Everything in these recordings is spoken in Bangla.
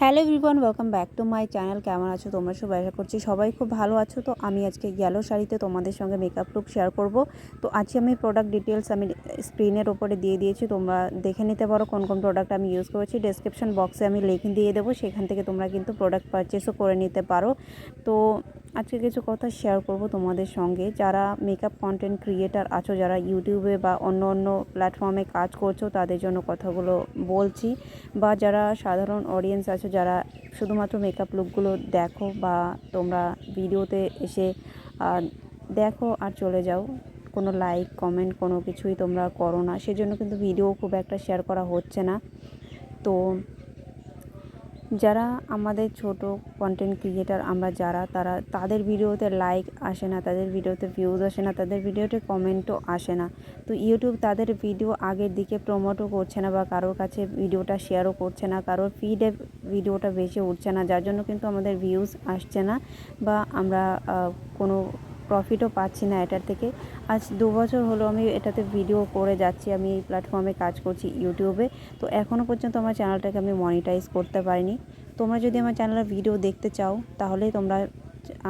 Hello everyone, welcome back to my channel. কেমন আছো তোমরা সবাই? আশা করছি সবাই খুব ভালো আছো। তো আমি আজকে ইয়েলো শাড়িতে তোমাদের সঙ্গে মেকআপ লুক শেয়ার করব। তো আজকে আমি প্রোডাক্ট ডিটেলস আমি স্ক্রিনের ওপরে দিয়ে দিয়েছি, তোমরা দেখে নিতে পারো কোন কোন প্রোডাক্ট আমি ইউজ করেছি। ডেসক্রিপশন বক্সে আমি লিংক দিয়ে দেবো, সেখান থেকে তোমরা কিন্তু প্রোডাক্ট পারচেসও করে নিতে পারো। তো আজকে কিছু কথা শেয়ার করব তোমাদের সঙ্গে। যারা মেকআপ কন্টেন্ট ক্রিয়েটার আছো, যারা ইউটিউবে বা অন্য অন্য প্ল্যাটফর্মে কাজ করছো, তাদের জন্য কথাগুলো বলছি। বা যারা সাধারণ অডিয়েন্স আছো, যারা শুধুমাত্র মেকআপ লুকগুলো দেখো বা তোমরা ভিডিওতে এসে দেখো আর চলে যাও, কোনো লাইক কমেন্ট কোনো কিছুই তোমরা করো না, সেজন্য কিন্তু ভিডিও খুব একটা শেয়ার করা হচ্ছে না। তো যারা আমাদের ছোট কন্টেন্ট ক্রিয়েটার আমরা যারা, তাদের ভিডিওতে লাইক আসে না, তাদের ভিডিওতে ভিউজ আসে না, তাদের ভিডিওতে কমেন্টও আসে না। তো ইউটিউব তাদের ভিডিও আগের দিকে প্রমোটও করছে না বা কারোর কাছে ভিডিওটা শেয়ারও করছে না, কারোর ফিডে ভিডিওটা বেশি উঠছে না, যার জন্য কিন্তু আমাদের ভিউজ আসছে না বা আমরা কোনো প্রফিটও পাচ্ছি না এটার থেকে। আজ 2 বছর হলো আমি এটাতে ভিডিও করে যাচ্ছি, আমি এই প্ল্যাটফর্মে কাজ করছি ইউটিউবে। তো এখনও পর্যন্ত আমার চ্যানেলটাকে আমি মনিটাইজ করতে পারিনি। তোমরা যদি আমার চ্যানেলের ভিডিও দেখতে চাও, তাহলে তোমরা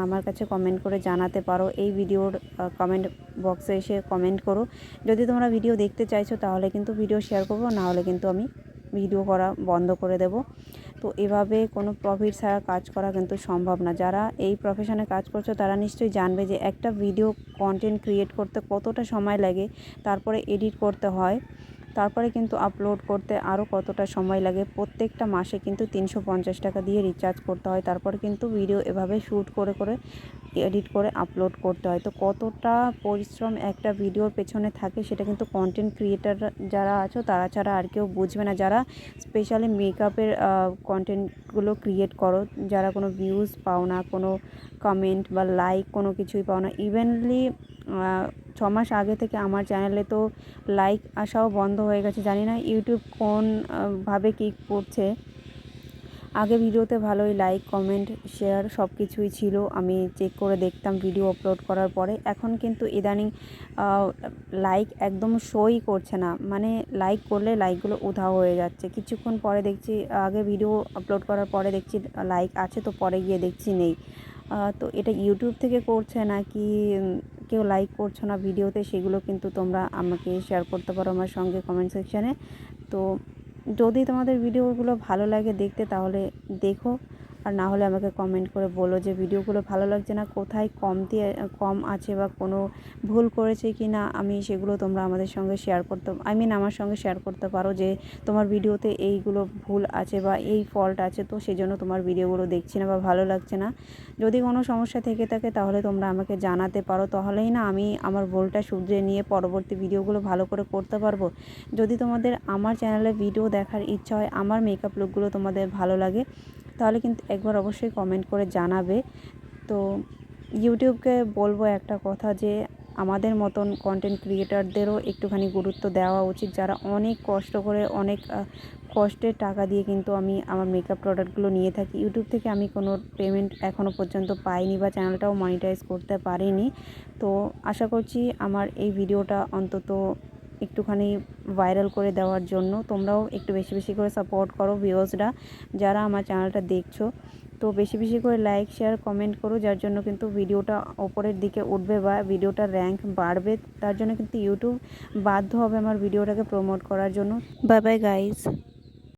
আমার কাছে কমেন্ট করে জানাতে পারো। এই ভিডিওর কমেন্ট বক্সে এসে কমেন্ট করো। যদি তোমরা ভিডিও দেখতে চাইছো, তাহলে কিন্তু ভিডিও শেয়ার করবো, না হলে কিন্তু আমি ভিডিও করা বন্ধ করে দেব। তো এভাবে কোনো প্রফিট ছাড়া কাজ করা কিন্তু সম্ভব না। যারা এই প্রফেশনে কাজ করছো, তারা নিশ্চয়ই জানবে যে একটা ভিডিও কন্টেন্ট ক্রিয়েট করতে কতটা সময় লাগে, তারপরে এডিট করতে হয়, তারপরে কিন্তু আপলোড করতে আরও কতটা সময় লাগে। প্রত্যেকটা মাসে কিন্তু 350 টাকা দিয়ে রিচার্জ করতে হয়, তারপরে কিন্তু ভিডিও এভাবে শ্যুট করে করে এডিট করে আপলোড করতে হয়। তো কতটা পরিশ্রম একটা ভিডিওর পেছনে থাকে, সেটা কিন্তু কন্টেন্ট ক্রিয়েটার যারা আছো তারা ছাড়া আর কেউ বুঝবে না। যারা স্পেশালি মেকআপের কন্টেন্টগুলো ক্রিয়েট করো, যারা কোনো ভিউজ পাও না, কোনো কমেন্ট বা লাইক কোনো কিছুই পাও না। ইভেনলি 6 মাস আগে থেকে আমার চ্যানেলে তো লাইক আসাও বন্ধ হয়ে গেছে। জানি না ইউটিউব কোন ভাবে কী করছে। আগে ভিডিওতে ভালোই লাইক কমেন্ট শেয়ার সব কিছুই ছিল, আমি চেক করে দেখতাম ভিডিও আপলোড করার পরে। এখন কিন্তু ইদানিং লাইক একদম শোই করছে না, মানে লাইক করলে লাইকগুলো উধাও হয়ে যাচ্ছে। কিছুক্ষণ পরে দেখছি, আগে ভিডিও আপলোড করার পরে দেখছি লাইক আছে, তো পরে গিয়ে দেখছি নেই। তো এটা ইউটিউব থেকে করছে নাকি কেউ লাইক করছো না ভিডিওতে, সেগুলো কিন্তু তোমরা আমাকে শেয়ার করতে পারো আমার সঙ্গে কমেন্ট সেকশানে। তো যদি তোমাদের ভিডিওগুলো ভালো লাগে দেখতে, তাহলে দেখো, আর না হলে আমাকে কমেন্ট করে বলো যে ভিডিওগুলো ভালো লাগছে না, কোথায় কম আছে বা কোনো ভুল করেছে কি না। আমি সেগুলো তোমরা আমাদের সঙ্গে শেয়ার করতে আমার সঙ্গে শেয়ার করতে পারো যে তোমার ভিডিওতে এইগুলো ভুল আছে বা এই ফল্ট আছে, তো সেজন্য তোমার ভিডিওগুলো দেখছি না বা ভালো লাগছে না। যদি কোনো সমস্যা থেকে থাকে, তাহলে তোমরা আমাকে জানাতে পারো, তাহলেই না আমি আমার ভুলটা শুধরে নিয়ে পরবর্তী ভিডিওগুলো ভালো করে করতে পারবো। যদি তোমাদের আমার চ্যানেলে ভিডিও দেখার ইচ্ছা হয়, আমার মেকআপ লুকগুলো তোমাদের ভালো লাগে, তাহলে কিন্তু একবার অবশ্যই কমেন্ট করে জানাবে। তো ইউটিউবকে বলবো একটা কথা, যে আমাদের মতন কন্টেন্ট ক্রিয়েটারদেরও একটুখানি গুরুত্ব দেওয়া উচিত, যারা অনেক কষ্ট করে অনেক কষ্টের টাকা দিয়ে কিন্তু আমি আমার মেকআপ প্রোডাক্টগুলো নিয়ে থাকি। ইউটিউব থেকে আমি কোনো পেমেন্ট এখনও পর্যন্ত পাইনি বা চ্যানেলটাও মনিটাইজ করতে পারিনি। তো আশা করছি আমার এই ভিডিওটা অন্তত একটুখানি ভাইরাল করে দেওয়ার জন্য তোমরাও একটু বেশি বেশি করে সাপোর্ট করো ভিউয়ার্সরা, যারা আমার চ্যানেলটা দেখছো। তো বেশি বেশি করে লাইক শেয়ার কমেন্ট করো, যার জন্য কিন্তু ভিডিওটা ওপরের দিকে উঠবে বা ভিডিওটার র্যাঙ্ক বাড়বে। তার জন্য কিন্তু ইউটিউব বাধ্য হবে আমার ভিডিওটাকে প্রমোট করার জন্য। Bye bye guys.